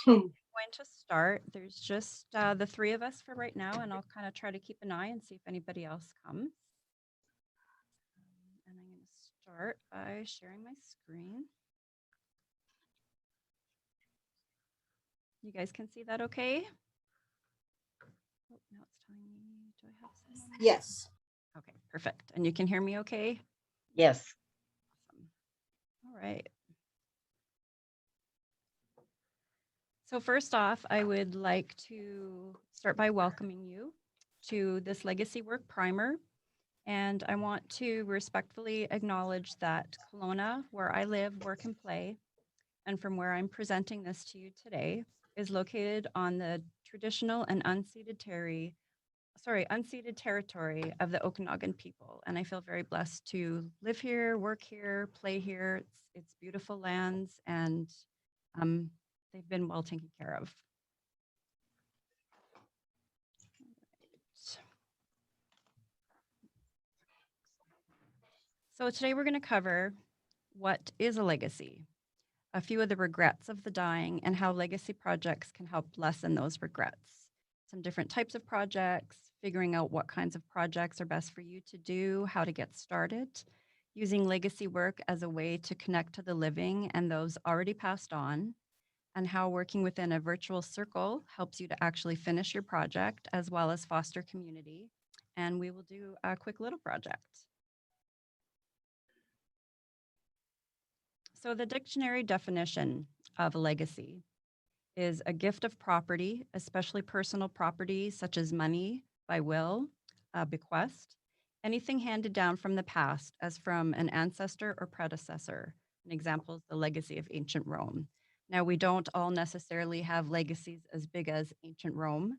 Hmm. Going to start. There's just the three of us for right now, and I'll kind of try to keep an eye and see if anybody else comes. And I'm going to start by sharing my screen. You guys can see that okay? Oh, now it's telling me, do I have someone? Yes. Okay, perfect. And you can hear me okay? Yes. Awesome. All right. So, first off, I would like to start by welcoming you to this Legacy Work Primer. And I want to respectfully acknowledge that Kelowna, where I live, work, and play, and from where I'm presenting this to you today, is located on the traditional and unceded territory of the Okanagan people. And I feel very blessed to live here, work here, play here. It's beautiful lands, and um, they've been well taken care of. So today we're going to cover what is a legacy, a few of the regrets of the dying, and how legacy projects can help lessen those regrets. Some different types of projects, figuring out what kinds of projects are best for you to do, how to get started, using legacy work as a way to connect to the living and those already passed on, and how working within a virtual circle helps you to actually finish your project as well as foster community. And we will do a quick little project. So, the dictionary definition of a legacy is a gift of property, especially personal property such as money by will, a bequest, anything handed down from the past as from an ancestor or predecessor. An example is the legacy of ancient Rome. Now, we don't all necessarily have legacies as big as ancient Rome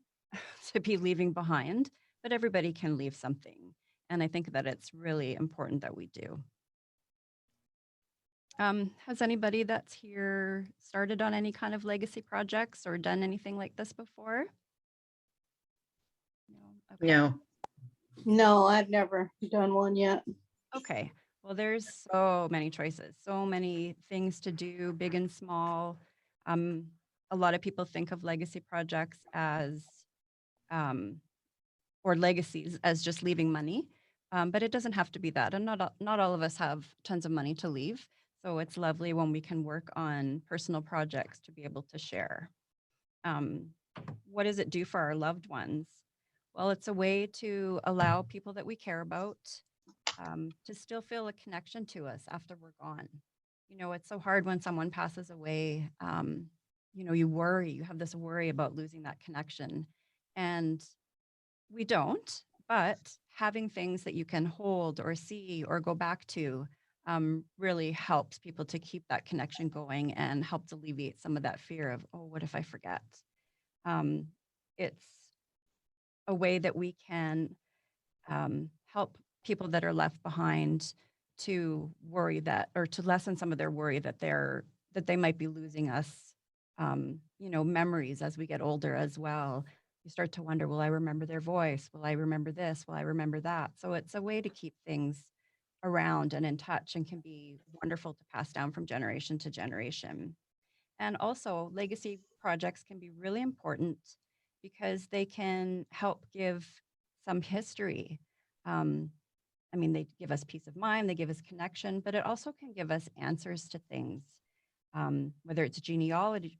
to be leaving behind, but everybody can leave something. And I think that it's really important that we do. Has anybody that's here started on any kind of legacy projects or done anything like this before? No. Okay. No. No, I've never done one yet. Okay. Well, there's so many choices, so many things to do, big and small. Um, a lot of people think of legacy projects as um, or legacies as just leaving money, but it doesn't have to be that. And not all of us have tons of money to leave, so it's lovely when we can work on personal projects to be able to share. Um, what does it do for our loved ones? Well, it's a way to allow people that we care about to still feel a connection to us after we're gone. You know, it's so hard when someone passes away. You worry, you have this worry about losing that connection. And we don't, but having things that you can hold or see or go back to really helps people to keep that connection going and helps alleviate some of that fear of, oh, what if I forget? Um, it's a way that we can help people that are left behind to worry that, or to lessen some of their worry that they might be losing us, memories as we get older as well. You start to wonder, will I remember their voice? Will I remember this? Will I remember that? So it's a way to keep things around and in touch and can be wonderful to pass down from generation to generation. And also, legacy projects can be really important because they can help give some history. Um, I mean, they give us peace of mind, they give us connection, but it also can give us answers to things, whether it's genealogy,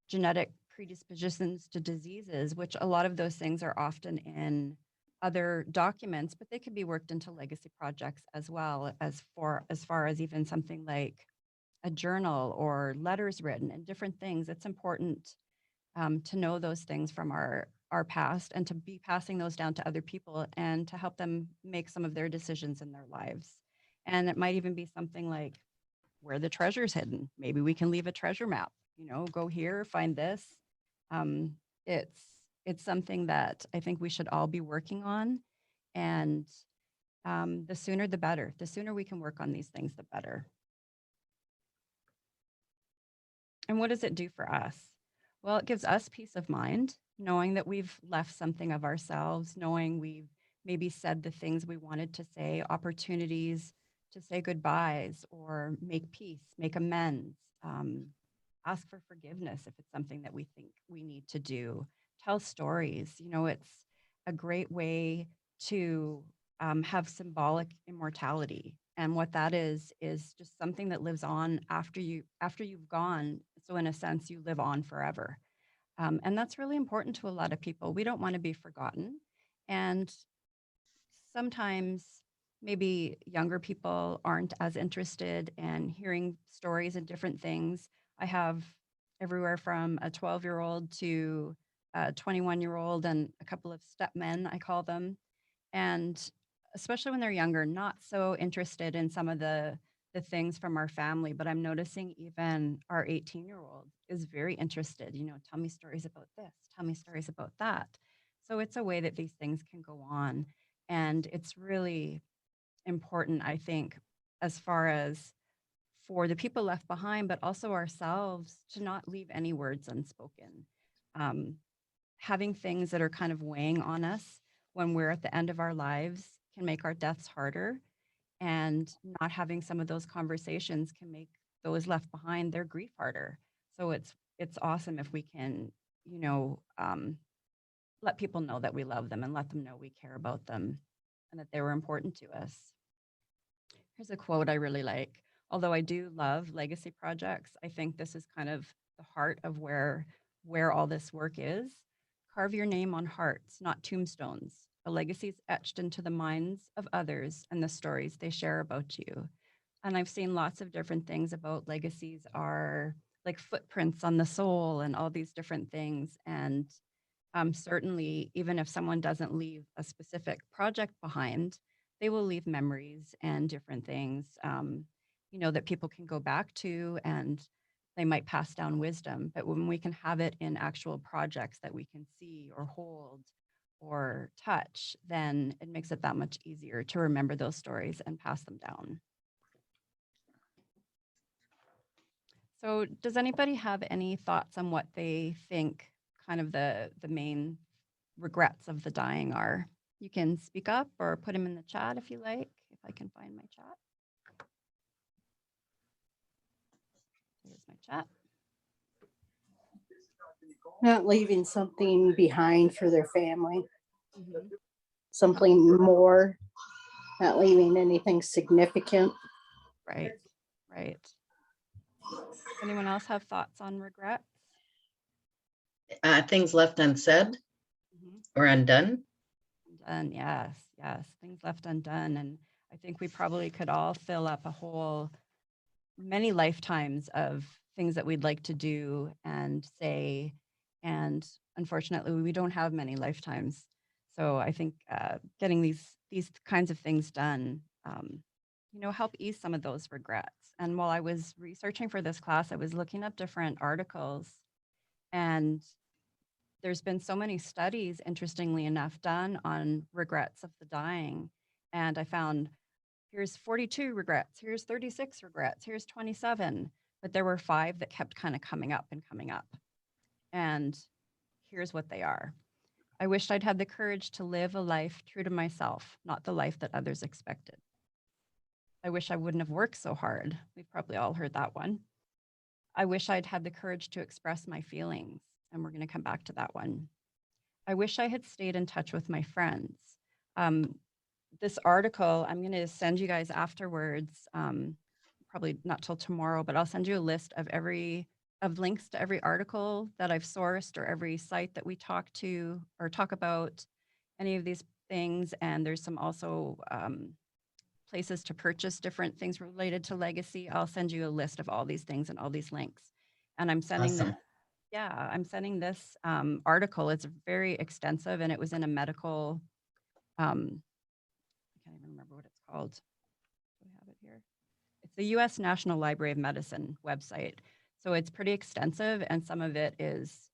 genetic predispositions to diseases, which a lot of those things are often in other documents, but they can be worked into legacy projects as well as far as even something like a journal or letters written and different things. It's important to know those things from our past and to be passing those down to other people and to help them make some of their decisions in their lives. And it might even be something like where the treasure is hidden. Maybe we can leave a treasure map. Go here, find this. Um, it's it's something that I think we should all be working on, and the sooner the better. The sooner we can work on these things, the better. And what does it do for us? Well, it gives us peace of mind, knowing that we've left something of ourselves, knowing we've maybe said the things we wanted to say, opportunities to say goodbyes or make peace, make amends. ask for forgiveness if it's something that we think we need to do. Tell stories. You know, it's a great way to have symbolic immortality. And what that is just something that lives on after you've gone. So in a sense, you live on forever. And that's really important to a lot of people. We don't want to be forgotten. And sometimes maybe younger people aren't as interested in hearing stories and different things. I have everywhere from a 12-year-old to a 21-year-old and a couple of step men, I call them. And especially when they're younger, not so interested in some of the things from our family, but I'm noticing even our 18-year-old is very interested, you know, tell me stories about this, tell me stories about that. So it's a way that these things can go on. And it's really important, I think, as far as for the people left behind, but also ourselves to not leave any words unspoken. Um, Having things that are kind of weighing on us when we're at the end of our lives can make our deaths harder. And not having some of those conversations can make those left behind their grief harder. So it's awesome if we can, you know, let people know that we love them and let them know we care about them and that they were important to us. Here's a quote I really like. Although I do love legacy projects, I think this is kind of the heart of where all this work is. Carve your name on hearts, not tombstones. A legacy is etched into the minds of others and the stories they share about you. And I've seen lots of different things about legacies are like footprints on the soul and all these different things. And certainly, even if someone doesn't leave a specific project behind, they will leave memories and different things, you know, that people can go back to and they might pass down wisdom. But when we can have it in actual projects that we can see or hold or touch, then it makes it that much easier to remember those stories and pass them down. So does anybody have any thoughts on what they think kind of the main regrets of the dying are? You can speak up or put them in the chat if you like, if I can find my chat. Here's my chat. Not leaving something behind for their family, Mhm. something more, not leaving anything significant. Right, right. Anyone else have thoughts on regrets? Things left unsaid Mhm. or undone. Undone, yes, yes. Things left undone. And I think we probably could all fill up a whole many lifetimes of things that we'd like to do and say. And unfortunately, we don't have many lifetimes. So I think getting these kinds of things done, you know, help ease some of those regrets. And while I was researching for this class, I was looking up different articles, and there's been so many studies, interestingly enough, done on regrets of the dying. And I found here's 42 regrets, here's 36 regrets, here's 27. But there were 5 that kept kind of coming up and coming up. And here's what they are. I wished I'd had the courage to live a life true to myself, not the life that others expected. I wish I wouldn't have worked so hard. We've probably all heard that one. I wish I'd had the courage to express my feelings. And we're going to come back to that one. I wish I had stayed in touch with my friends. Um, this article, I'm going to send you guys afterwards, probably not till tomorrow, but I'll send you a list of links to every article that I've sourced or every site that we talk to or talk about any of these things. And there's some also places to purchase different things related to legacy. I'll send you a list of all these things and all these links. And I'm sending Awesome. I'm sending this article. It's very extensive and it was in a medical, I can't even remember what it's called. Do I have it here? It's the US National Library of Medicine website. So it's pretty extensive and some of it is,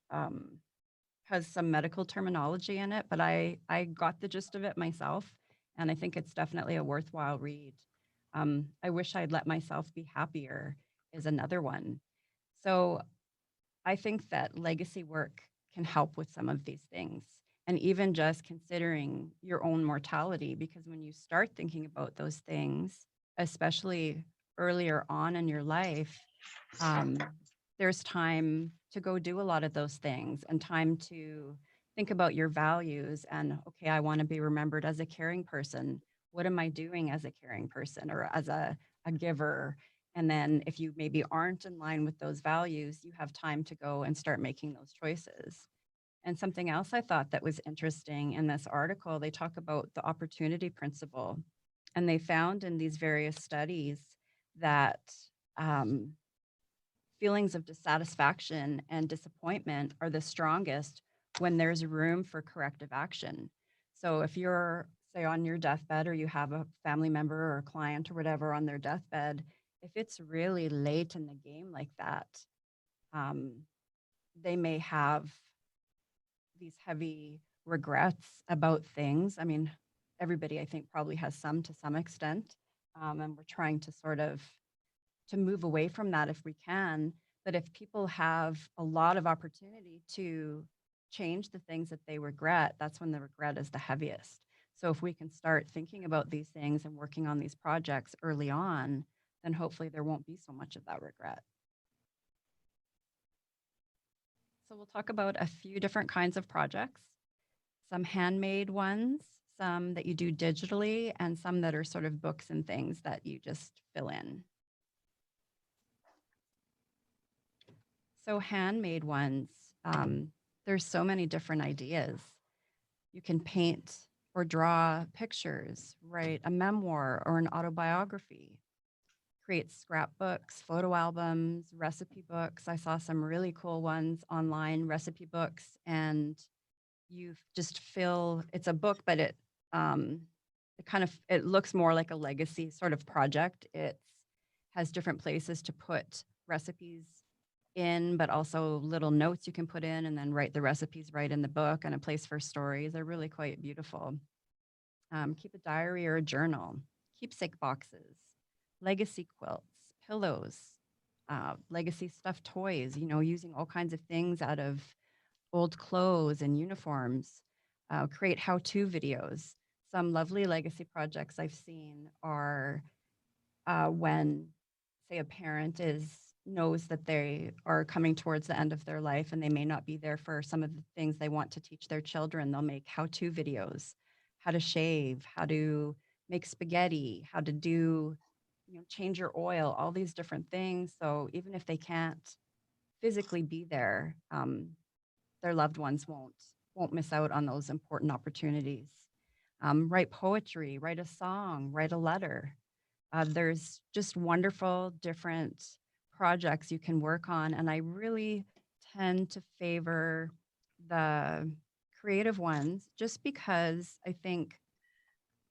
has some medical terminology in it, but I got the gist of it myself. And I think it's definitely a worthwhile read. I wish I'd let myself be happier is another one. So I think that legacy work can help with some of these things and even just considering your own mortality, because when you start thinking about those things, especially earlier on in your life, there's time to go do a lot of those things and time to think about your values and, okay, I want to be remembered as a caring person. What am I doing as a caring person or as a giver? And then if you maybe aren't in line with those values, you have time to go and start making those choices. And something else I thought that was interesting in this article, they talk about the opportunity principle. And they found in these various studies that um, feelings of dissatisfaction and disappointment are the strongest when there's room for corrective action. So if you're, say, on your deathbed or you have a family member or a client or whatever on their deathbed, if it's really late in the game like that, um, they may have these heavy regrets about things. I mean, everybody I think probably has some to some extent, and we're trying to sort of to move away from that if we can. But if people have a lot of opportunity to change the things that they regret, that's when the regret is the heaviest. So if we can start thinking about these things and working on these projects early on, then hopefully there won't be so much of that regret. So we'll talk about a few different kinds of projects, some handmade ones, some that you do digitally, and some that are sort of books and things that you just fill in. So handmade ones, there's so many different ideas. You can paint or draw pictures, write a memoir or an autobiography, create scrapbooks, photo albums, recipe books. I saw some really cool ones online, recipe books, and you just fill, it's a book, but it kind of, it looks more like a legacy sort of project. It has different places to put recipes in, but also little notes you can put in and then write the recipes right in the book, and a place for stories. They're really quite beautiful. Keep a diary or a journal, keepsake boxes, legacy quilts, pillows, legacy stuffed toys, you know, using all kinds of things out of old clothes and uniforms, create how-to videos. Some lovely legacy projects I've seen are when, say, a parent is knows that they are coming towards the end of their life and they may not be there for some of the things they want to teach their children. They'll make how-to videos, how to shave, how to make spaghetti, how to do, you know, change your oil, all these different things. So even if they can't physically be there, their loved ones won't miss out on those important opportunities. Write poetry, write a song, write a letter. There's just wonderful different projects you can work on, and I really tend to favor the creative ones just because I think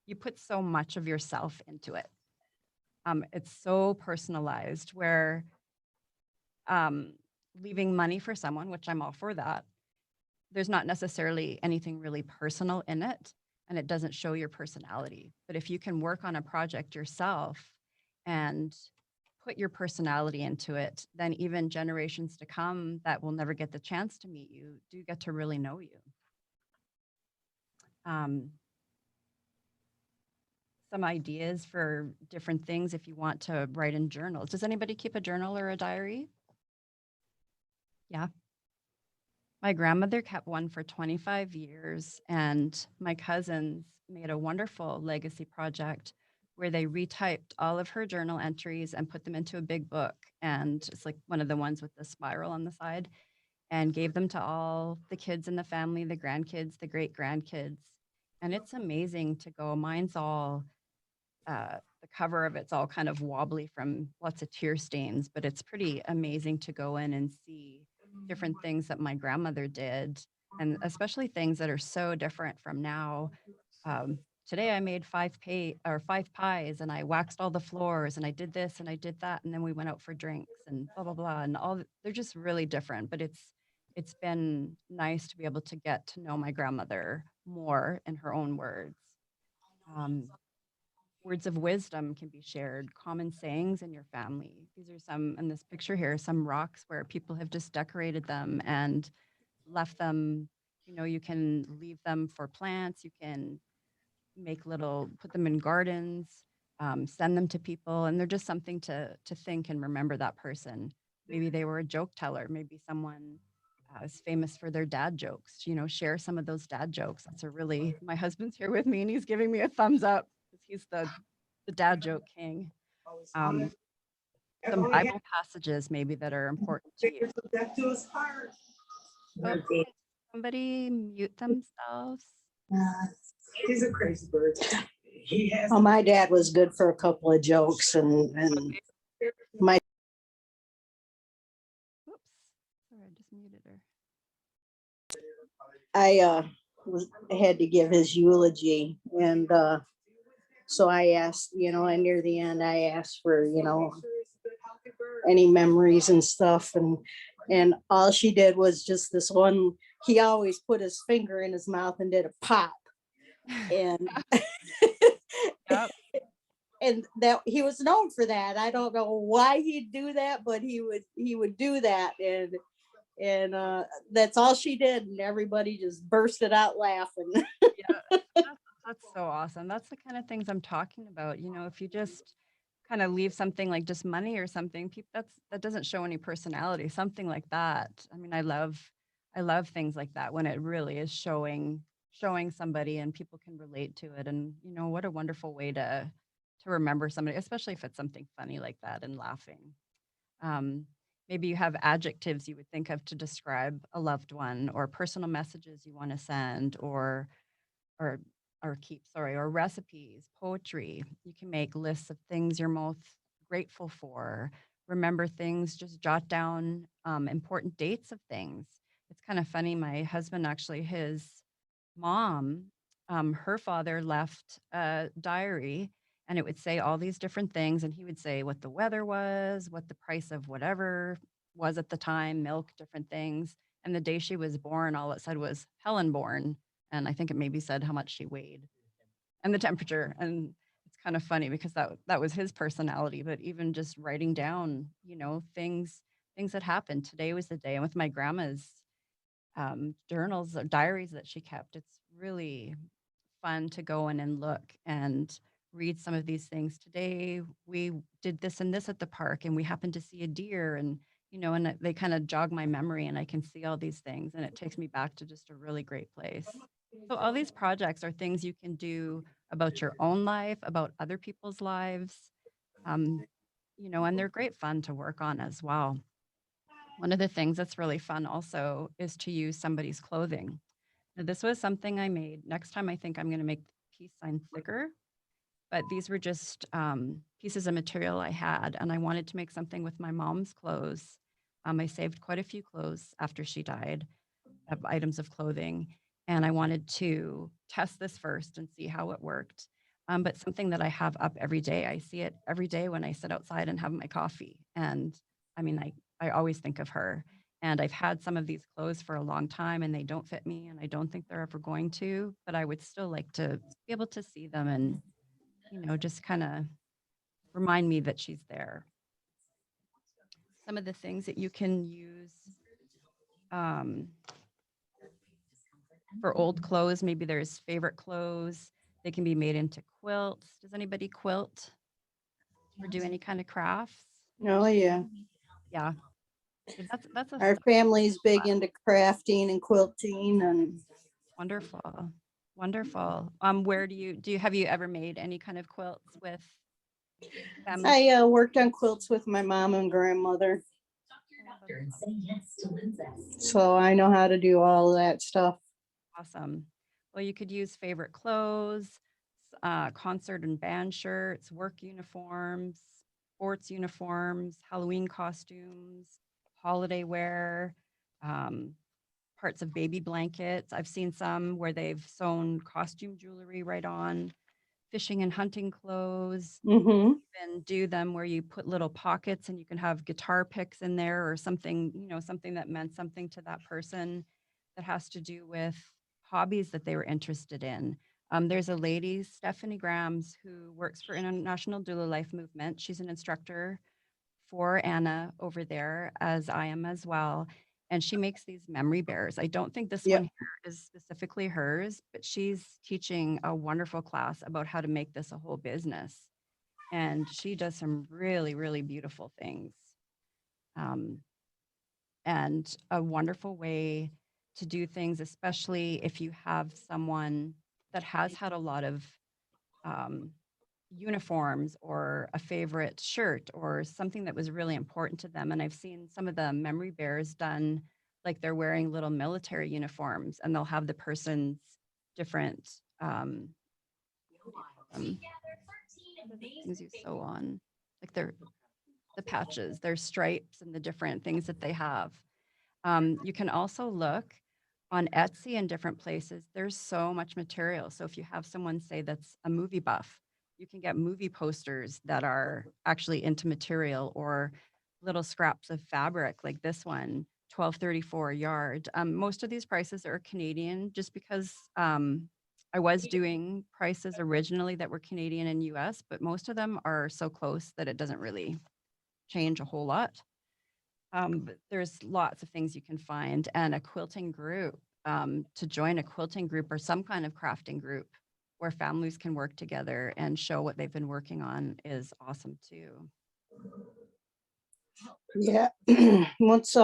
you put so much of yourself into it. It's so personalized where um, leaving money for someone, which I'm all for that, there's not necessarily anything really personal in it, and it doesn't show your personality. But if you can work on a project yourself and put your personality into it, then even generations to come that will never get the chance to meet you do get to really know you. Um, some ideas for different things if you want to write in journals. Does anybody keep a journal or a diary? Yeah. My grandmother kept one for 25 years, and my cousins made a wonderful legacy project where they retyped all of her journal entries and put them into a big book. And it's like one of the ones with the spiral on the side, and gave them to all the kids in the family, the grandkids, the great grandkids. And it's amazing to go. Mine's all the cover of it's all kind of wobbly from lots of tear stains, but it's pretty amazing to go in and see different things that my grandmother did, and especially things that are so different from now. Um, Today I made five pies, and I waxed all the floors, and I did this and I did that, and then we went out for drinks and blah blah blah, and they're just really different. But it's been nice to be able to get to know my grandmother more in her own words. Um, Words of wisdom can be shared, common sayings in your family. These are some in this picture here, some rocks where people have just decorated them and left them. You know, you can leave them for plants, you can put them in gardens, send them to people, and they're just something to think and remember that person Maybe they were a joke teller. Maybe someone is famous for their dad jokes. Share some of those dad jokes. That's a really, my husband's here with me and he's giving me a thumbs up because he's the dad joke king. Um, some Bible passages maybe that are important to you. Oh, did somebody mute themselves? He's a crazy bird. Oh, my dad was good for a couple of jokes and my, Oops. Sorry, I just muted her. I had to give his eulogy and so I asked, and near the end I asked for, any memories and stuff and all she did was just this one, he always put his finger in his mouth and did a pop. And Yep. and that he was known for that. I don't know why he'd do that, but he would do that. And that's all she did. And everybody just bursted out laughing. Yeah, that's so awesome. That's the kind of things I'm talking about. If you just kind of leave something like just money or something, that doesn't show any personality. Something like that. I mean, I love things like that when it really is showing somebody and people can relate to it. And what a wonderful way to remember somebody, especially if it's something funny like that and laughing. Um, Maybe you have adjectives you would think of to describe a loved one or personal messages you want to send or or recipes, poetry. You can make lists of things you're most grateful for. Remember things, just jot down important dates of things. It's kind of funny. My husband actually, his mom, her father left a diary and it would say all these different things. And he would say what the weather was, what the price of whatever was at the time, milk, different things. And the day she was born, all it said was Helen born. And I think it maybe said how much she weighed and the temperature. And it's kind of funny because that was his personality. But even just writing down, things that happened. Today was the day. And with my grandma's journals or diaries that she kept, it's really fun to go in and look and read some of these things. Today we did this and this at the park and we happened to see a deer and they kind of jog my memory and I can see all these things and it takes me back to just a really great place. So all these projects are things you can do about your own life, about other people's lives, um, and they're great fun to work on as well. One of the things that's really fun also is to use somebody's clothing. Now, this was something I made. Next time, I think I'm going to make the peace sign thicker, but these were just pieces of material I had, and I wanted to make something with my mom's clothes. I saved quite a few clothes after she died, of items of clothing, and I wanted to test this first and see how it worked. But something that I have up every day, I see it every day when I sit outside and have my coffee. And I mean, I always think of her. And I've had some of these clothes for a long time and they don't fit me and I don't think they're ever going to, but I would still like to be able to see them and, just kind of remind me that she's there. Some of the things that you can use um, for old clothes, maybe there's favorite clothes. They can be made into quilts. Does anybody quilt or do any kind of crafts? Oh yeah. Yeah. Okay, that's a Our family's big into crafting and quilting and wonderful. Wonderful. Where have you ever made any kind of quilts with family? I worked on quilts with my mom and grandmother. So I know how to do all that stuff. Awesome. Well, you could use favorite clothes, concert and band shirts, work uniforms, sports uniforms, Halloween costumes, holiday wear, um, parts of baby blankets. I've seen some where they've sewn costume jewelry right on, fishing and hunting clothes. Mm-hmm. And do them where you put little pockets and you can have guitar picks in there or something, something that meant something to that person that has to do with hobbies that they were interested in. There's a lady, Stephanie Grams, who works for International Doula Life Movement. She's an instructor for Anna over there, as I am as well. And she makes these memory bears. I don't think this Yep. one here is specifically hers, but she's teaching a wonderful class about how to make this a whole business. And she does some really, really beautiful things. Um, and a wonderful way to do things, especially if you have someone that has had a lot of um, uniforms or a favorite shirt or something that was really important to them. And I've seen some of the memory bears done like they're wearing little military uniforms, and they'll have the person's different what do you call them? What are the things you sew on? Like they're the patches, their stripes and the different things that they have. You can also look on Etsy and different places. There's so much material. So if you have someone say that's a movie buff, you can get movie posters that are actually into material, or little scraps of fabric like this one, 12.34 a yard. Most of these prices are Canadian, just because I was doing prices originally that were Canadian and US, but most of them are so close that it doesn't really change a whole lot. But there's lots of things you can find, and a quilting group, to join a quilting group or some kind of crafting group where families can work together and show what they've been working on is awesome too. Yeah. Once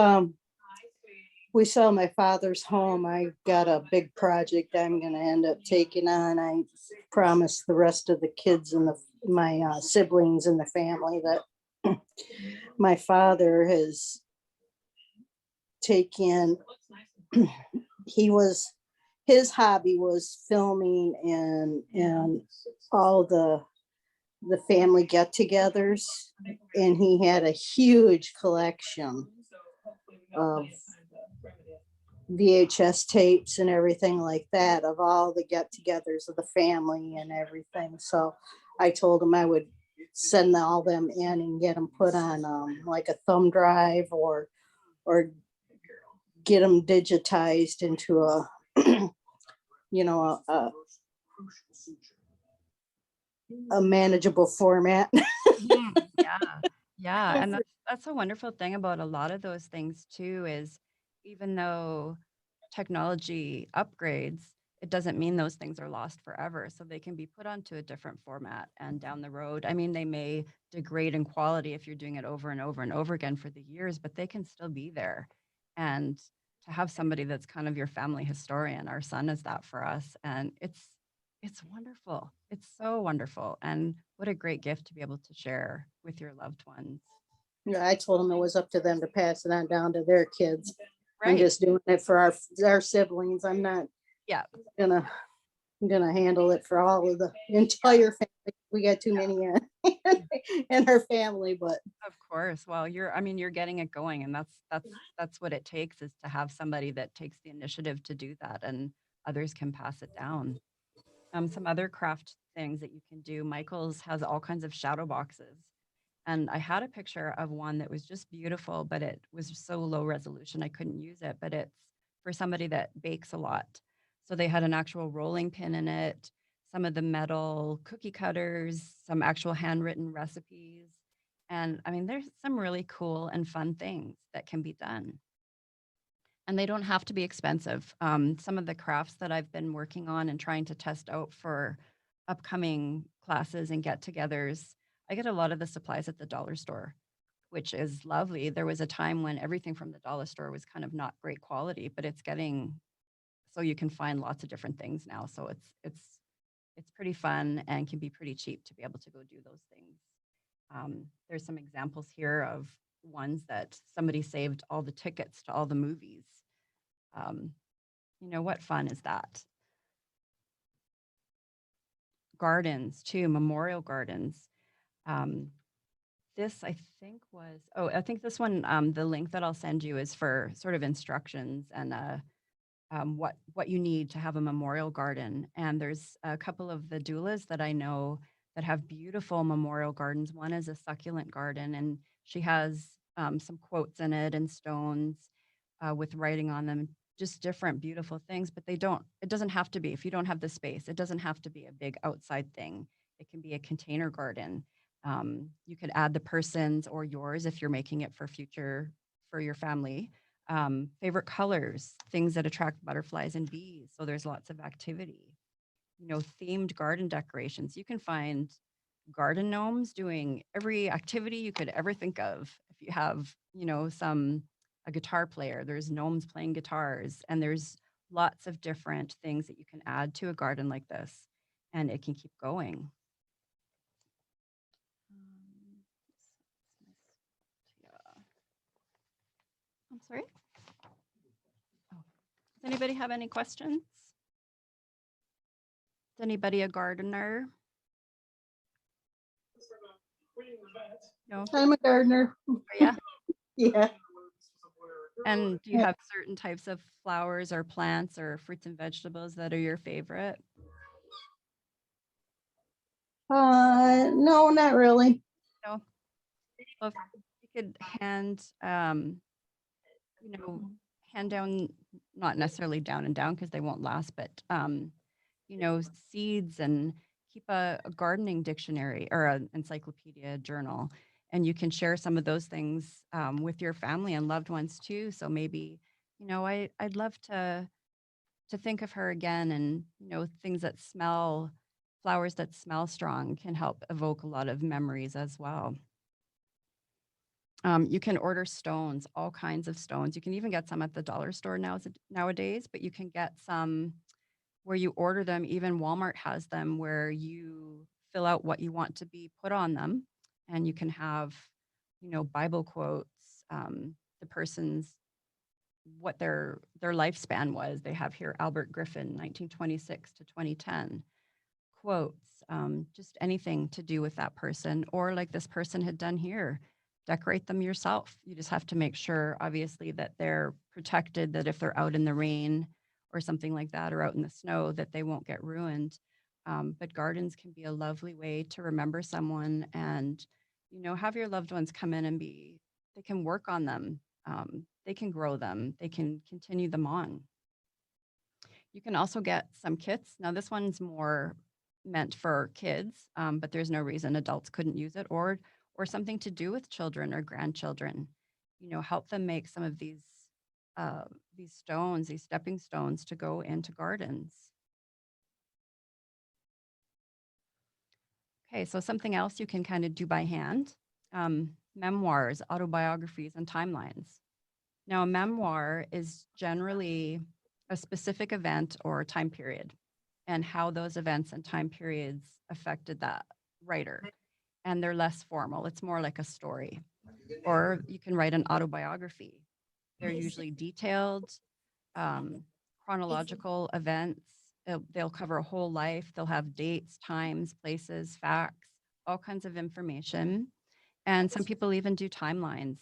we sell my father's home, I got a big project I'm gonna end up taking on. I promised the rest of the kids and my siblings in the family that my father has taken. His hobby was filming and all the family get-togethers, and he had a huge collection of VHS tapes and everything like that of all the get-togethers of the family and everything. So I told him I would send all them in and get them put on like a thumb drive, or get them digitized into a you know a manageable format. Mhm. Yeah. Yeah. And that's a wonderful thing about a lot of those things too, is even though technology upgrades, it doesn't mean those things are lost forever. So they can be put onto a different format, and down the road, I mean, they may degrade in quality if you're doing it over and over and over again for the years, but they can still be there. And to have somebody that's kind of your family historian, our son is that for us. And it's wonderful. It's so wonderful. And what a great gift to be able to share with your loved ones. Yeah, I told them it was up to them to pass it on down to their kids. I'm Right. just doing it for our siblings. I'm not Yeah. gonna handle it for all of the entire family. We got too many in our family, but Of course. Well, I mean, you're getting it going, and that's what it takes, is to have somebody that takes the initiative to do that, and others can pass it down. Some other craft things that you can do. Michael's has all kinds of shadow boxes. And I had a picture of one that was just beautiful, but it was so low resolution I couldn't use it. But it's for somebody that bakes a lot. So they had an actual rolling pin in it, some of the metal cookie cutters, some actual handwritten recipes. And I mean, there's some really cool and fun things that can be done. And they don't have to be expensive. Some of the crafts that I've been working on and trying to test out for upcoming classes and get togethers, I get a lot of the supplies at the dollar store, which is lovely. There was a time when everything from the dollar store was kind of not great quality, but it's getting so you can find lots of different things now. So it's pretty fun and can be pretty cheap to be able to go do those things. There's some examples here of ones that somebody saved all the tickets to all the movies. Um, what fun is that? Gardens too, memorial gardens. Um, this I think was, I think this one, the link that I'll send you is for sort of instructions and what you need to have a memorial garden. And there's a couple of the doulas that I know that have beautiful memorial gardens. One is a succulent garden, and she has some quotes in it and stones with writing on them, just different beautiful things. But it doesn't have to be, if you don't have the space, it doesn't have to be a big outside thing. It can be a container garden. You could add the person's or yours if you're making it for your family. Favorite colors, things that attract butterflies and bees. So there's lots of activity. Themed garden decorations. You can find garden gnomes doing every activity you could ever think of. you have, a guitar player, there's gnomes playing guitars, and there's lots of different things that you can add to a garden like this, and it can keep going. Yeah. I'm sorry? Oh. Does anybody have any questions? Is anybody a gardener? No? I'm a gardener. Oh, yeah. Yeah. And do you have certain types of flowers or plants or fruits and vegetables that are your favorite? No, not really. No. Well, if you could hand down, not necessarily down and down because they won't last, but seeds, and keep a gardening dictionary or an encyclopedia journal. And you can share some of those things with your family and loved ones too. So maybe, I'd love to think of her again, and things that smell, flowers that smell strong can help evoke a lot of memories as well. You can order stones, all kinds of stones. You can even get some at the dollar store nowadays, but you can get some where you order them. Even Walmart has them where you fill out what you want to be put on them, and you can have, Bible quotes, the person's what their lifespan was. They have here Albert Griffin, 1926 to 2010, quotes, just anything to do with that person, or like this person had done here, decorate them yourself. You just have to make sure, obviously, that they're protected, that if they're out in the rain or something like that, or out in the snow, that they won't get ruined. But gardens can be a lovely way to remember someone, and, have your loved ones come in and they can work on them. They can grow them. They can continue them on. You can also get some kits. Now, this one's more meant for kids, but there's no reason adults couldn't use it, or something to do with children or grandchildren. Help them make some of these stones, these stepping stones to go into gardens. Okay, so something else you can kind of do by hand: memoirs, autobiographies, and timelines. Now, a memoir is generally a specific event or time period, and how those events and time periods affected that writer. And they're less formal. It's more like a story. Or you can write an autobiography. They're usually detailed, chronological events. They'll cover a whole life. They'll have dates, times, places, facts, all kinds of information. And some people even do timelines.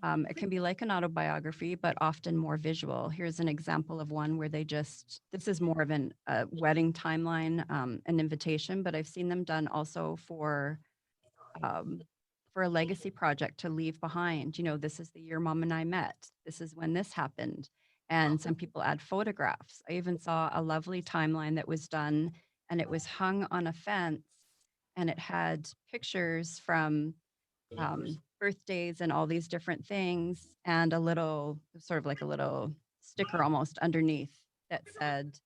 It can be like an autobiography, but often more visual. Here's an example of one where this is more of a wedding timeline, an invitation, but I've seen them done also um, for a legacy project to leave behind. This is the year mom and I met. This is when this happened. And some people add photographs. I even saw a lovely timeline that was done, and it was hung on a fence, and it had pictures from birthdays and all these different things, and a little, sort of like a little sticker almost underneath that said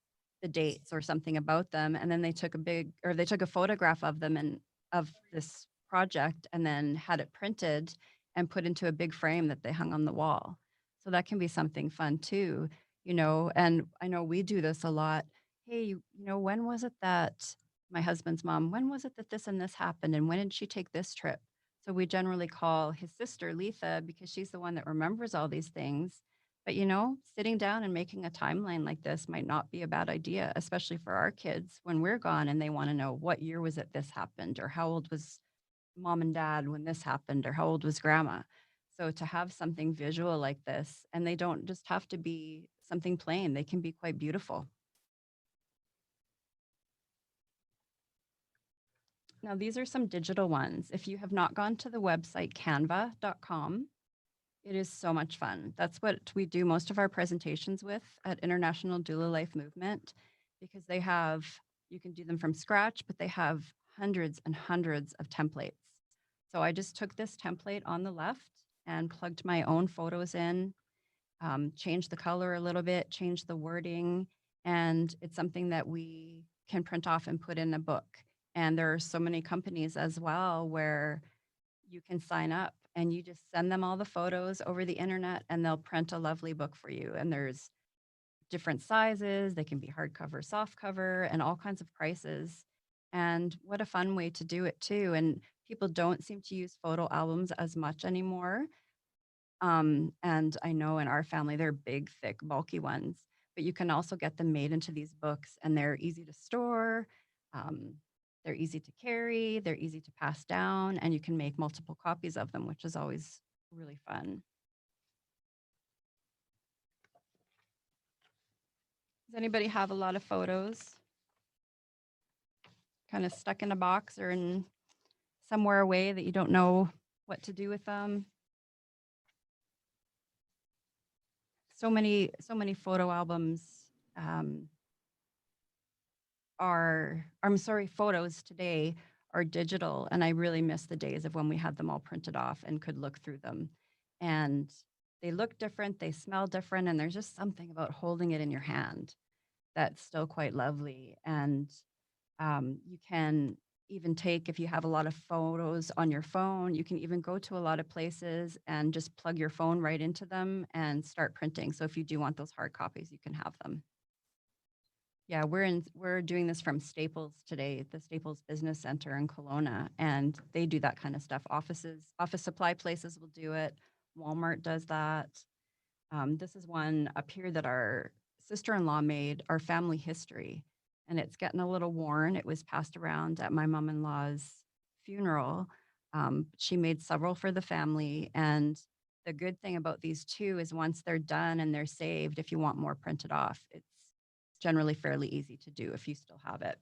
the dates or something about them. And then they took a photograph of them and of this project, and then had it printed and put into a big frame that they hung on the wall. So that can be something fun too, and I know we do this a lot. Hey, when was it that my husband's mom, when was it that this and this happened? And when did she take this trip? So we generally call his sister Letha because she's the one that remembers all these things. But, sitting down and making a timeline like this might not be a bad idea, especially for our kids when we're gone and they want to know what year was it this happened, or how old was mom and dad when this happened, or how old was grandma. So to have something visual like this, and they don't just have to be something plain, they can be quite beautiful. Now, these are some digital ones. If you have not gone to the website canva.com, it is so much fun. That's what we do most of our presentations with at International Doula Life Movement, because you can do them from scratch, but they have hundreds and hundreds of templates. So I just took this template on the left and plugged my own photos in, changed the color a little bit, changed the wording, and it's something that we can print off and put in a book. And there are so many companies as well where you can sign up and you just send them all the photos over the internet and they'll print a lovely book for you. And there's different sizes, they can be hardcover, softcover, and all kinds of prices. And what a fun way to do it too. And people don't seem to use photo albums as much anymore. And I know in our family, they're big, thick, bulky ones, but you can also get them made into these books and they're easy to store. Um, they're easy to carry, they're easy to pass down, and you can make multiple copies of them, which is always really fun. Does anybody have a lot of photos kind of stuck in a box or in somewhere away that you don't know what to do with them? So many photo albums photos today are digital, and I really miss the days of when we had them all printed off and could look through them. And they look different, they smell different, and there's just something about holding it in your hand that's still quite lovely. And you can even take, if you have a lot of photos on your phone, you can even go to a lot of places and just plug your phone right into them and start printing. So if you do want those hard copies, you can have them. Yeah, we're doing this from Staples today, the Staples Business Center in Kelowna, and they do that kind of stuff. Office supply places will do it. Walmart does that. This is one up here that our sister-in-law made, our family history, and it's getting a little worn. It was passed around at my mom-in-law's funeral. She made several for the family, and the good thing about these two is once they're done and they're saved, if you want more printed off, it's generally fairly easy to do if you still have it.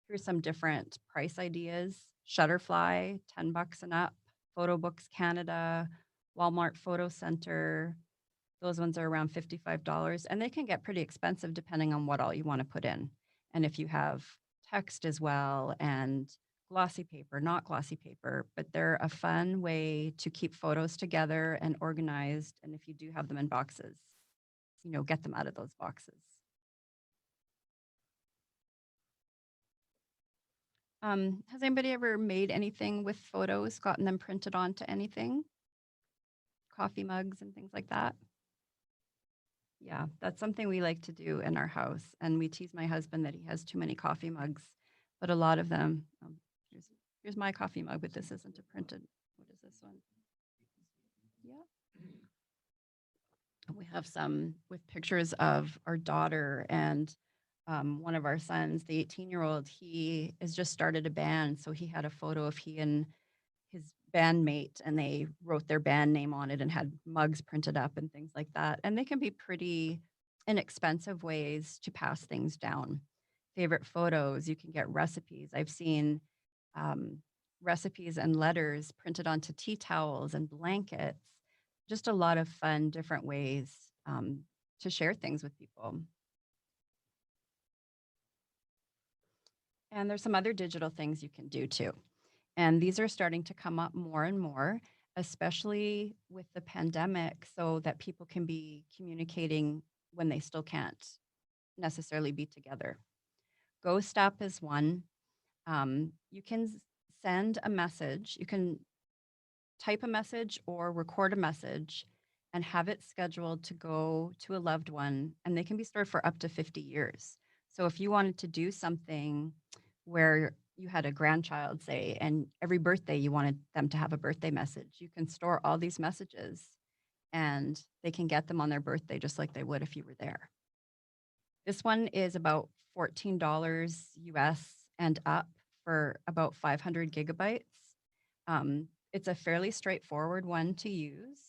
Here's some different price ideas. Shutterfly, $10 and up. Photo Books Canada, Walmart Photo Center. Those ones are around $55, and they can get pretty expensive depending on what all you want to put in. And if you have text as well and glossy paper, not glossy paper, but they're a fun way to keep photos together and organized. And if you do have them in boxes, get them out of those boxes. Has anybody ever made anything with photos, gotten them printed onto anything? Coffee mugs and things like that? Yeah, that's something we like to do in our house. And we tease my husband that he has too many coffee mugs, but a lot of them, here's my coffee mug, but this isn't a printed. What is this one? Yeah. We have some with pictures of our daughter and one of our sons, the 18-year-old. He has just started a band. So he had a photo of he and his bandmate, and they wrote their band name on it and had mugs printed up and things like that. And they can be pretty inexpensive ways to pass things down. Favorite photos, you can get recipes. I've seen recipes and letters printed onto tea towels and blankets. Just a lot of fun, different ways to share things with people. And there's some other digital things you can do too. And these are starting to come up more and more, especially with the pandemic, so that people can be communicating when they still can't necessarily be together. Ghost app is one. You can send a message. You can type a message or record a message and have it scheduled to go to a loved one, and they can be stored for up to 50 years. So if you wanted to do something where you had a grandchild, say, and every birthday you wanted them to have a birthday message, you can store all these messages and they can get them on their birthday just like they would if you were there. This one is about $14 US and up for about 500 gigabytes. It's a fairly straightforward one to use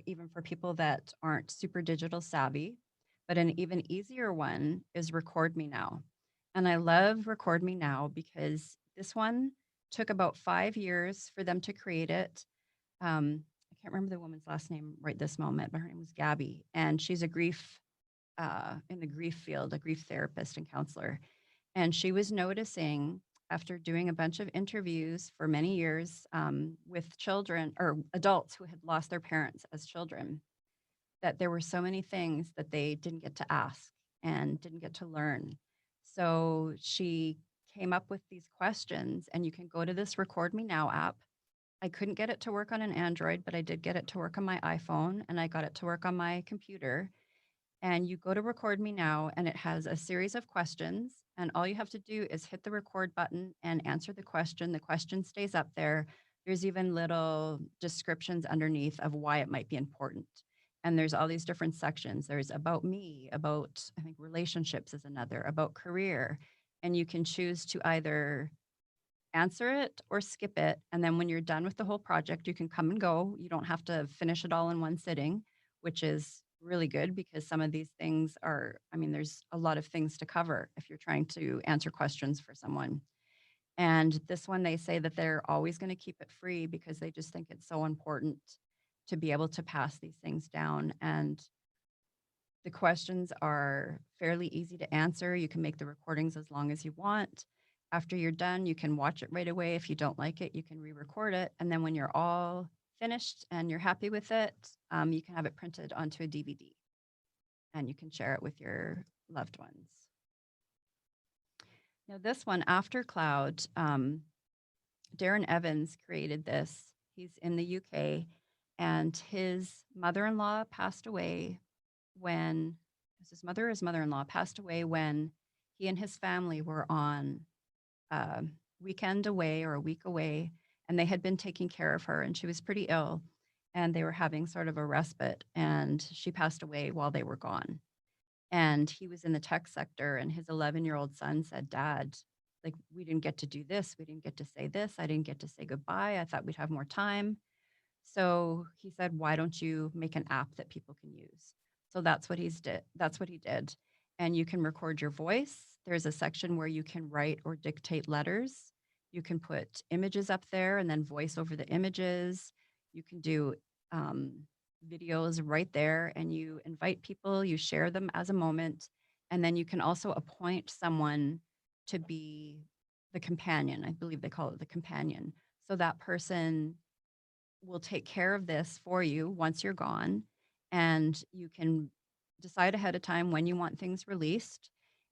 even for people that aren't super digital savvy, but an even easier one is Record Me Now. And I love Record Me Now because this one took about 5 years for them to create it. I can't remember the woman's last name right this moment, but her name was Gabby, and she's a in the grief field, a grief therapist and counselor. And she was noticing after doing a bunch of interviews for many years with children or adults who had lost their parents as children, that there were so many things that they didn't get to ask and didn't get to learn. So she came up with these questions, and you can go to this Record Me Now app I couldn't get it to work on an Android, but I did get it to work on my iPhone, and I got it to work on my computer. And you go to record me now, and it has a series of questions, and all you have to do is hit the record button and answer the question. The question stays up there. There's even little descriptions underneath of why it might be important. And there's all these different sections. There's about me, about, I think, relationships is another, about career. And you can choose to either answer it or skip it. And then when you're done with the whole project, you can come and go. You don't have to finish it all in one sitting, which is really good because some of these things are, I mean, there's a lot of things to cover if you're trying to answer questions for someone. And this one, they say that they're always going to keep it free because they just think it's so important to be able to pass these things down. And the questions are fairly easy to answer. You can make the recordings as long as you want. After you're done, you can watch it right away. If you don't like it, you can re-record it. And then when you're all finished and you're happy with it, you can have it printed onto a DVD and you can share it with your loved ones. Now, this one, After Cloud, Darren Evans created this. He's in the UK, and his mother-in-law passed away when his mother or his mother-in-law passed away when he and his family were on a weekend away or a week away, and they had been taking care of her, and she was pretty ill, and they were having sort of a respite, and she passed away while they were gone. And he was in the tech sector, and his 11-year-old son said, "Dad, like, we didn't get to do this. We didn't get to say this. I didn't get to say goodbye. I thought we'd have more time." So he said, "Why don't you make an app that people can use?" So that's what he did. And you can record your voice. There's a section where you can write or dictate letters. You can put images up there and then voice over the images. You can do videos right there, and you invite people, you share them as a moment. And then you can also appoint someone to be the companion. I believe they call it the companion. So that person will take care of this for you once you're gone, and you can decide ahead of time when you want things released,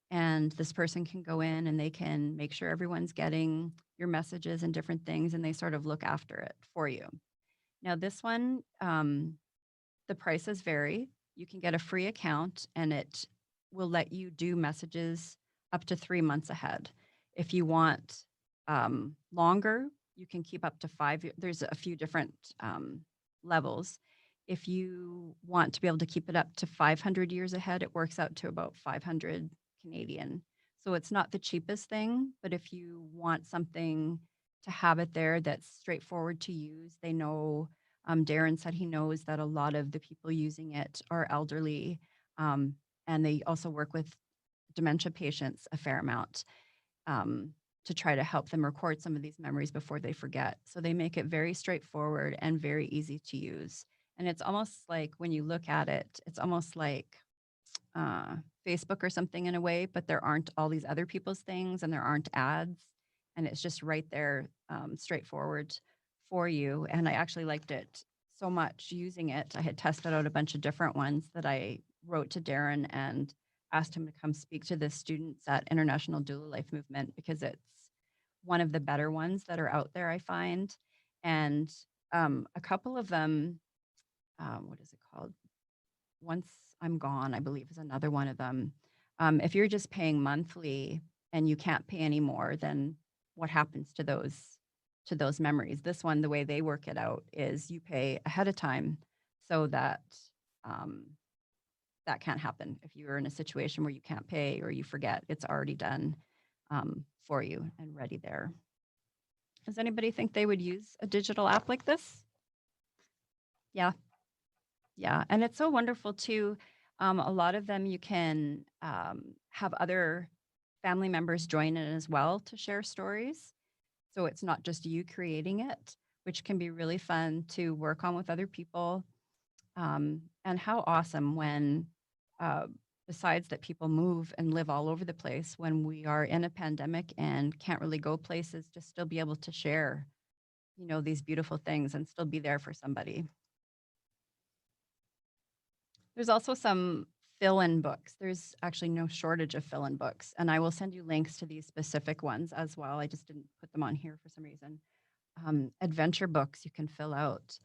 and this person can go in and they can make sure everyone's getting your messages and different things, and they sort of look after it for you. Now this one, the prices vary. You can get a free account, and it will let you do messages up to 3 months ahead. If you want longer, you can keep up to 5 years. There's a few different levels. If you want to be able to keep it up to 500 years ahead, it works out to about 500 Canadian. So it's not the cheapest thing, but if you want something to have it there that's straightforward to use, they know, Darren said he knows that a lot of the people using it are elderly, and they also work with dementia patients a fair amount. To try to help them record some of these memories before they forget. So they make it very straightforward and very easy to use. And it's almost like when you look at it, it's almost like Facebook or something in a way, but there aren't all these other people's things and there aren't ads. And it's just right there, straightforward for you. And I actually liked it so much using it. I had tested out a bunch of different ones that I wrote to Darren and asked him to come speak to the students at International Doula Life Movement because it's one of the better ones that are out there, I find. And a couple of them, what is it called? Once I'm Gone, I believe, is another one of them. If you're just paying monthly and you can't pay anymore, then what happens to those memories? This one, the way they work it out is you pay ahead of time so that that can't happen. If you're in a situation where you can't pay or you forget, it's already done for you and ready there. Does anybody think they would use a digital app like this? Yeah. Yeah. And it's so wonderful too. A lot of them you can have other family members join in as well to share stories. So it's not just you creating it, which can be really fun to work on with other people. And how awesome when, besides that people move and live all over the place, when we are in a pandemic and can't really go places, to still be able to share, these beautiful things and still be there for somebody. There's also some fill-in books. There's actually no shortage of fill-in books, and I will send you links to these specific ones as well. I just didn't put them on here for some reason. adventure books you can fill out.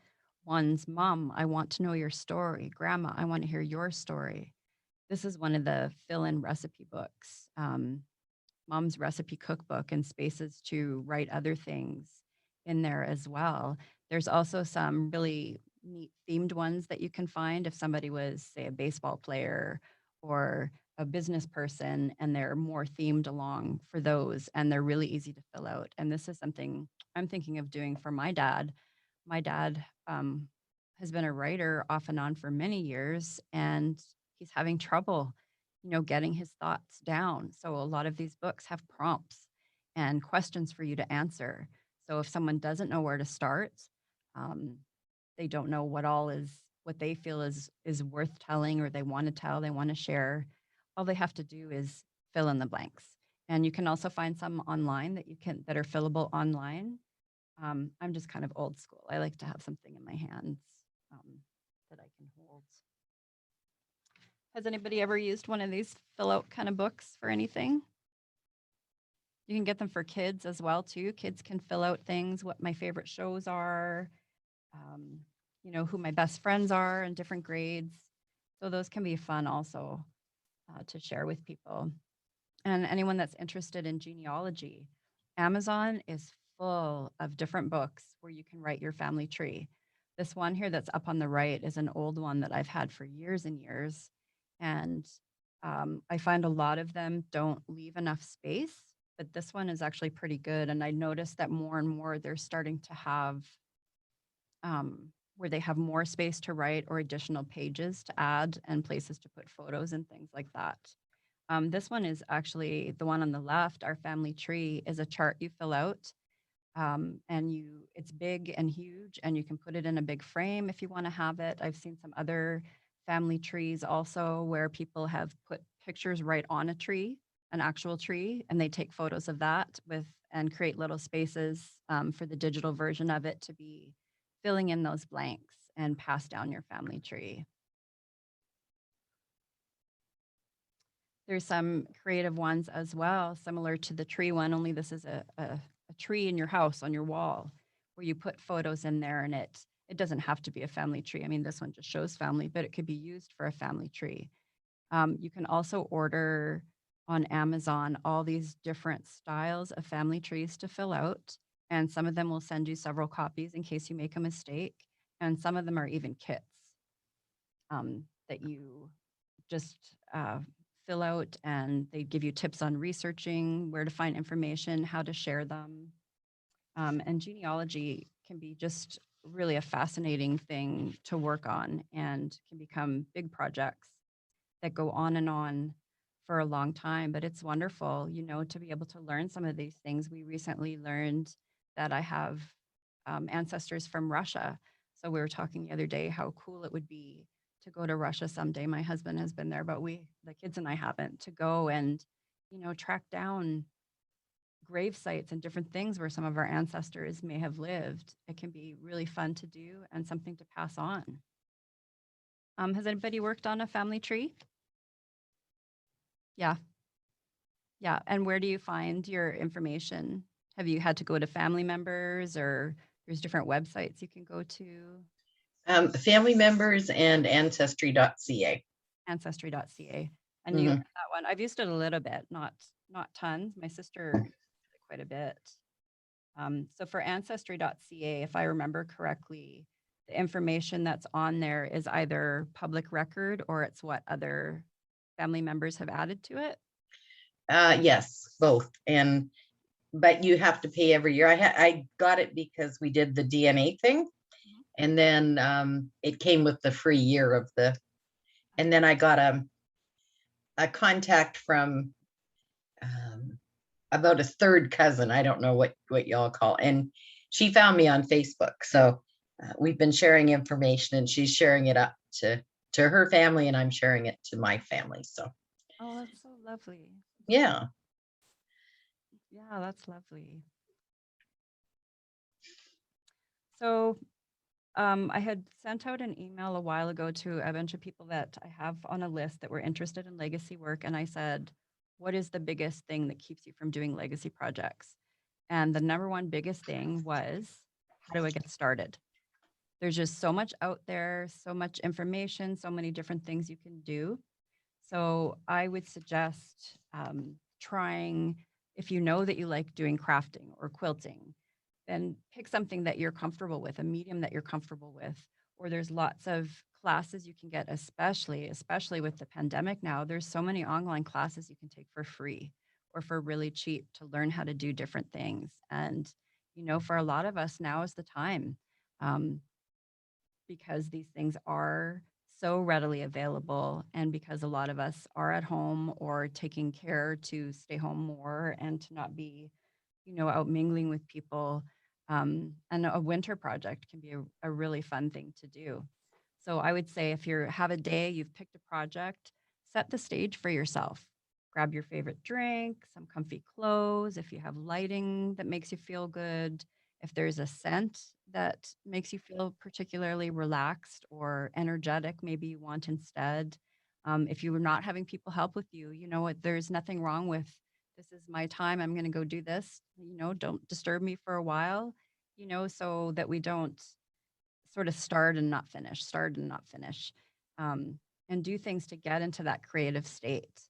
One's Mom, I want to know your story. Grandma, I want to hear your story. This is one of the fill-in recipe books. Mom's recipe cookbook and spaces to write other things in there as well. There's also some really neat themed ones that you can find if somebody was, say, a baseball player or a business person, and they're more themed along for those, and they're really easy to fill out. And this is something I'm thinking of doing for my dad. My dad has been a writer off and on for many years, and he's having trouble, getting his thoughts down. So a lot of these books have prompts and questions for you to answer. So if someone doesn't know where to start, um, they don't know what they feel is worth telling, or they want to tell, they want to share. All they have to do is fill in the blanks. And you can also find some online that are fillable online. I'm just kind of old school. I like to have something in my hands that I can hold. Has anybody ever used one of these fill out kind of books for anything? You can get them for kids as well too. Kids can fill out things, what my favorite shows are, um, who my best friends are in different grades. So those can be fun also to share with people. And anyone that's interested in genealogy, Amazon is full of different books where you can write your family tree. This one here that's up on the right is an old one that I've had for years and years. And I find a lot of them don't leave enough space, but this one is actually pretty good. And I noticed that more and more they're starting to have where they have more space to write or additional pages to add and places to put photos and things like that. This one is actually the one on the left. Our family tree is a chart you fill out, and it's big and huge, and you can put it in a big frame if you want to have it. I've seen some other family trees also where people have put pictures right on a tree, an actual tree, and they take photos of that and create little spaces for the digital version of it to be filling in those blanks and pass down your family tree. There's some creative ones as well, similar to the tree one, only this is a tree in your house on your wall where you put photos in there, and it doesn't have to be a family tree. I mean, this one just shows family, but it could be used for a family tree. You can also order on Amazon all these different styles of family trees to fill out, and some of them will send you several copies in case you make a mistake, and some of them are even kits that you just fill out, and they give you tips on researching, where to find information, how to share them. And genealogy can be just really a fascinating thing to work on and can become big projects that go on and on for a long time. But it's wonderful, to be able to learn some of these things. We recently learned that I have ancestors from Russia. So we were talking the other day how cool it would be to go to Russia someday. My husband has been there, but the kids and I haven't, to go and, track down grave sites and different things where some of our ancestors may have lived. It can be really fun to do and something to pass on. Has anybody worked on a family tree? Yeah. Yeah. And where do you find your information? Have you had to go to family members, or there's different websites you can go to? Family members and ancestry.ca. Ancestry.ca. And you that one, I've used it a little bit, not tons. My sister used it quite a bit. So for ancestry.ca, if I remember correctly, the information that's on there is either public record or it's what other family members have added to it. Yes, both. But you have to pay every year. I got it because we did the DNA thing, and then it came with the free year and then I got a contact from about a third cousin. I don't know what y'all call, and she found me on Facebook. So we've been sharing information, and she's sharing it up to her family, and I'm sharing it to my family. So oh, that's so lovely. Yeah, that's lovely. So I had sent out an email a while ago to a bunch of people that I have on a list that were interested in legacy work. And I said, what is the biggest thing that keeps you from doing legacy projects? And the number one biggest thing was, how do I get started? There's just so much out there, so much information, so many different things you can do. So I would suggest trying, if you know that you like doing crafting or quilting, then pick something that you're comfortable with, a medium that you're comfortable with. Or there's lots of classes you can get, especially with the pandemic now. There's so many online classes you can take for free or for really cheap to learn how to do different things. And, for a lot of us, now is the time. Um, because these things are so readily available and because a lot of us are at home or taking care to stay home more and to not be, out mingling with people. And a winter project can be a really fun thing to do. So I would say if you have a day, you've picked a project, set the stage for yourself. Grab your favorite drink, some comfy clothes, if you have lighting that makes you feel good, if there's a scent that makes you feel particularly relaxed or energetic, maybe you want instead. If you were not having people help with you, you know what, there's nothing wrong with this is my time. I'm going to go do this. Don't disturb me for a while, so that we don't sort of start and not finish, and do things to get into that creative state.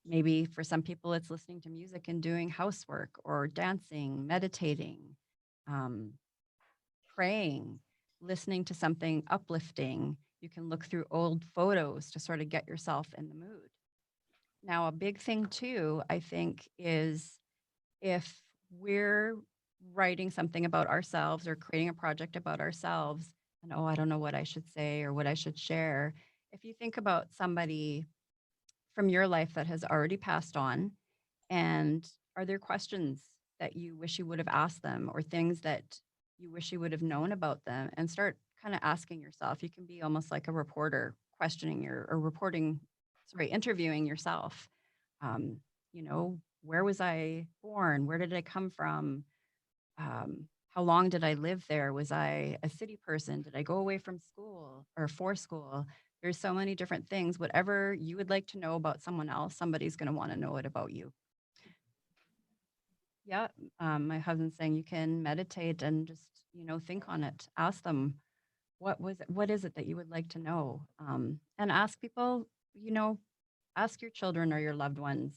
Maybe for some people, it's listening to music and doing housework or dancing, meditating, um, praying, listening to something uplifting. You can look through old photos to sort of get yourself in the mood. Now, a big thing too, I think, is if we're writing something about ourselves or creating a project about ourselves, and oh, I don't know what I should say or what I should share. If you think about somebody from your life that has already passed on, and are there questions that you wish you would have asked them or things that you wish you would have known about them, and start kind of asking yourself. You can be almost like a reporter questioning or reporting, sorry, interviewing yourself. Um, where was I born? Where did I come from? How long did I live there? Was I a city person? Did I go away from school or for school? There's so many different things. Whatever you would like to know about someone else, somebody's going to want to know it about you. Yeah. My husband's saying you can meditate and just, think on it. Ask them, what is it that you would like to know? And ask people, you know, ask your children or your loved ones,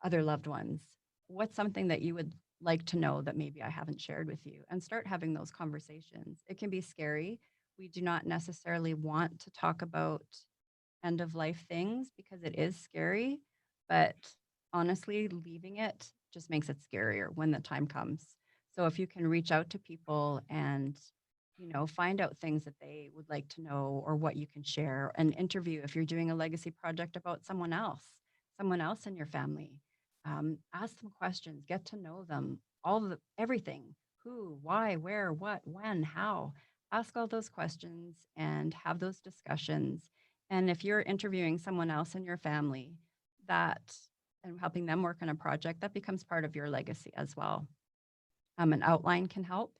other loved ones, what's something that you would like to know that maybe I haven't shared with you, and start having those conversations. It can be scary. We do not necessarily want to talk about end of life things because it is scary, but honestly, leaving it just makes it scarier when the time comes. So if you can reach out to people and, find out things that they would like to know or what you can share, and interview if you're doing a legacy project about someone else in your family. Ask them questions, get to know them, everything, who, why, where, what, when, how. Ask all those questions and have those discussions. And if you're interviewing someone else in your family, that and helping them work on a project, that becomes part of your legacy as well. An outline can help,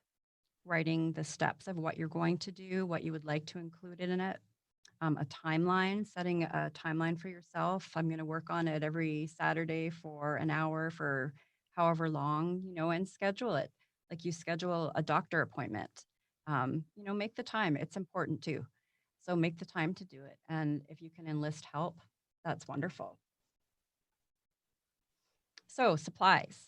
writing the steps of what you're going to do, what you would like to include in it. A timeline, setting a timeline for yourself. I'm going to work on it every Saturday for an hour for however long, and schedule it like you schedule a doctor appointment. Make the time. It's important too. So make the time to do it. And if you can enlist help, that's wonderful. So supplies,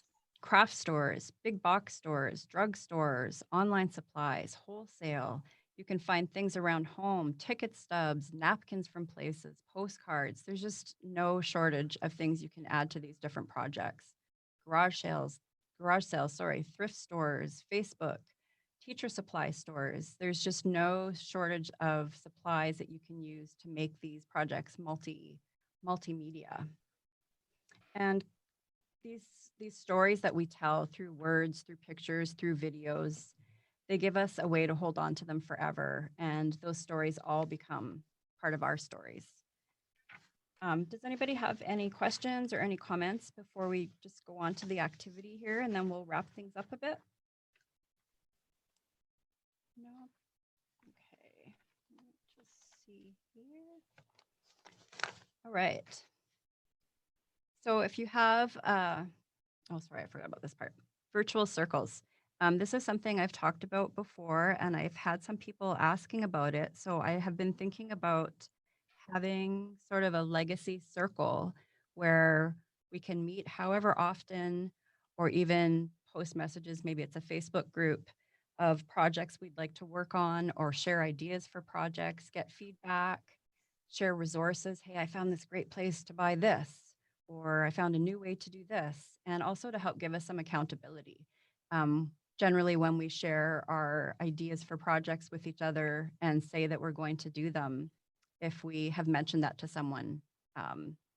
craft stores, big box stores, drug stores, online supplies, wholesale. You can find things around home, ticket stubs, napkins from places, postcards. There's just no shortage of things you can add to these different projects. Garage sales, sorry, thrift stores, Facebook, teacher supply stores. There's just no shortage of supplies that you can use to make these projects multimedia. And these these stories that we tell through words, through pictures, through videos, they give us a way to hold on to them forever, and those stories all become part of our stories. Does anybody have any questions or any comments before we just go on to the activity here, and then we'll wrap things up a bit? No. Okay. Let's just see here. All right. So if you have, oh, sorry, I forgot about this part. virtual circles. This is something I've talked about before, and I've had some people asking about it. So I have been thinking about having sort of a legacy circle where we can meet however often, or even post messages. Maybe it's a Facebook group of projects we'd like to work on, or share ideas for projects, get feedback, share resources. Hey, I found this great place to buy this, or I found a new way to do this, and also to help give us some accountability. Generally, when we share our ideas for projects with each other and say that we're going to do them, if we have mentioned that to someone,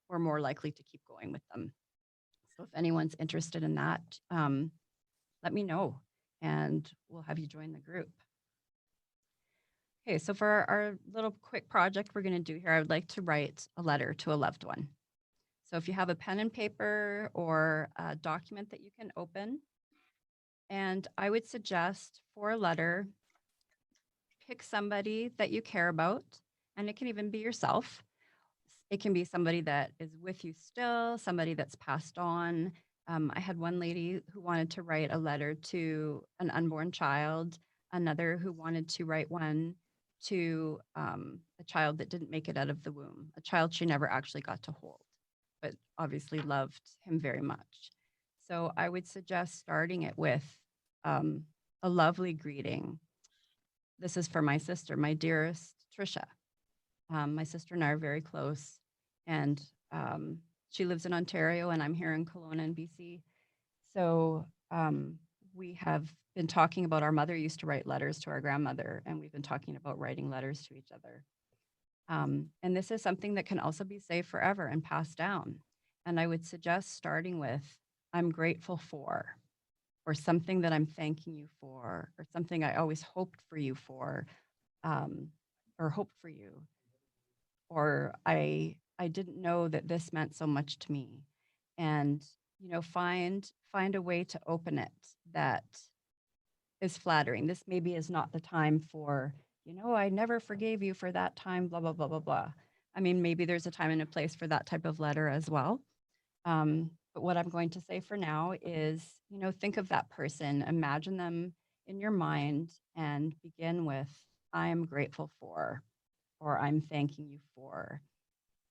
we're more likely to keep going with them. So if anyone's interested in that, let me know and we'll have you join the group. Okay, so for our little quick project we're going to do here, I would like to write a letter to a loved one. So if you have a pen and paper or a document that you can open, and I would suggest for a letter, pick somebody that you care about, and it can even be yourself. It can be somebody that is with you still, somebody that's passed on. I had one lady who wanted to write a letter to an unborn child, another who wanted to write one to a child that didn't make it out of the womb, a child she never actually got to hold, but obviously loved him very much. So I would suggest starting it with a lovely greeting. This is for my sister, my dearest Trisha. My sister and I are very close, and she lives in Ontario, and I'm here in Kelowna in BC. So we have been talking about, our mother used to write letters to our grandmother, and we've been talking about writing letters to each other. And this is something that can also be saved forever and passed down. And I would suggest starting with, I'm grateful for, or something that I'm thanking you for, or something I always hoped for you for, or hoped for you, or I didn't know that this meant so much to me. And find a way to open it that is flattering. This maybe is not the time for, I never forgave you for that time, blah, blah, blah, blah, blah. I mean, maybe there's a time and a place for that type of letter as well. But what I'm going to say for now is, think of that person, imagine them in your mind, and begin with, I am grateful for, or I'm thanking you for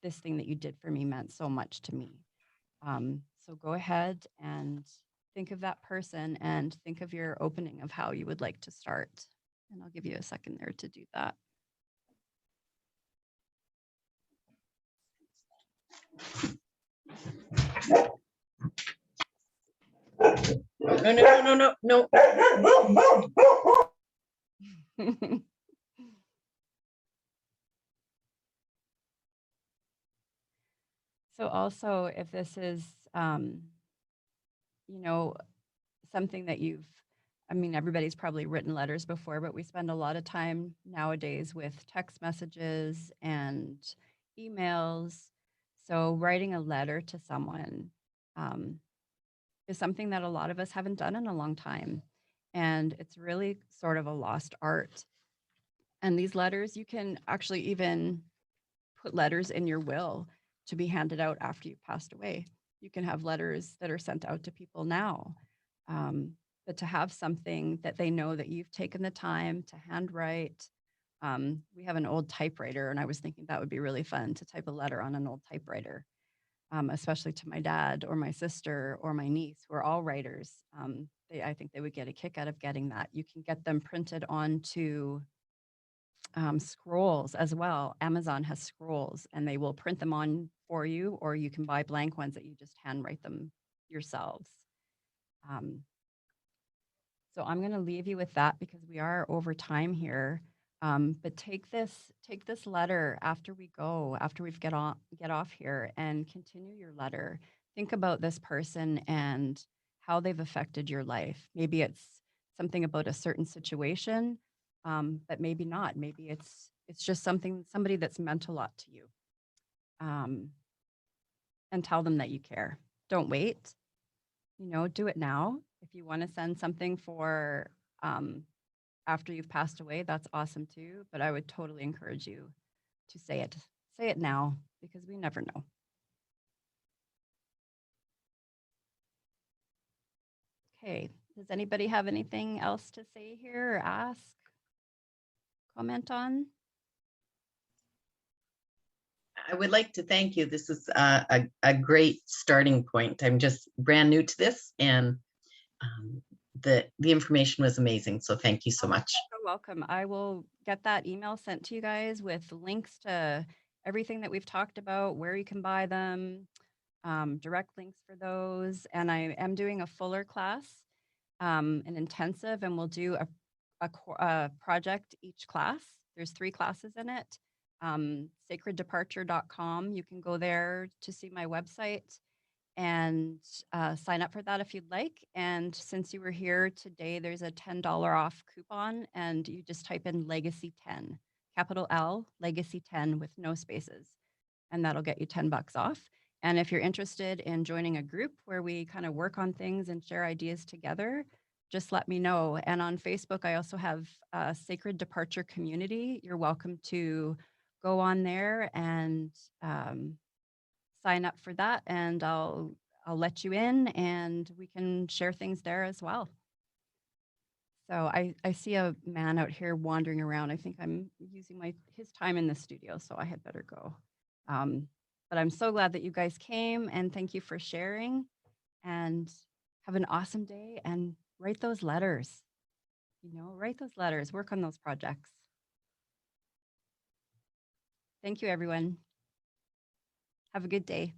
this thing that you did for me, meant so much to me. So go ahead and think of that person and think of your opening of how you would like to start. And I'll give you a second there to do that. No. So also, if this is, something that everybody's probably written letters before, but we spend a lot of time nowadays with text messages and emails. So writing a letter to someone is something that a lot of us haven't done in a long time. And it's really sort of a lost art. And these letters, you can actually even put letters in your will to be handed out after you've passed away. You can have letters that are sent out to people now. But to have something that they know that you've taken the time to handwrite. We have an old typewriter, and I was thinking that would be really fun to type a letter on an old typewriter, especially to my dad or my sister or my niece, who are all writers. I think they would get a kick out of getting that. You can get them printed onto scrolls as well. Amazon has scrolls, and they will print them on for you, or you can buy blank ones that you just handwrite them yourselves. So I'm going to leave you with that because we are over time here. But take this letter after we've get off here, and continue your letter. Think about this person and how they've affected your life. Maybe it's something about a certain situation, but maybe not. Maybe it's just somebody that's meant a lot to you. And tell them that you care. Don't wait. Do it now. If you want to send something for after you've passed away, that's awesome too. But I would totally encourage you to say it. Say it now, because we never know. Okay, does anybody have anything else to say here or ask, comment on? I would like to thank you. This is a great starting point. I'm just brand new to this, and the information was amazing. So thank you so much. You're welcome. I will get that email sent to you guys with links to everything that we've talked about, where you can buy them, direct links for those. And I am doing a fuller class, an intensive, and we'll do a project each class. There's 3 classes in it. Sacreddeparture.com. You can go there to see my website and sign up for that if you'd like. And since you were here today, there's a $10 off coupon, and you just type in Legacy 10, capital L, Legacy 10 with no spaces, and that'll get you $10 off. And if you're interested in joining a group where we kind of work on things and share ideas together, just let me know. And on Facebook, I also have a Sacred Departure community. You're welcome to go on there and sign up for that, and I'll let you in, and we can share things there as well. So I see a man out here wandering around. I think I'm using his time in the studio, so I had better go. But I'm so glad that you guys came, and thank you for sharing, and have an awesome day, and write those letters. Write those letters, work on those projects. Thank you, everyone. Have a good day.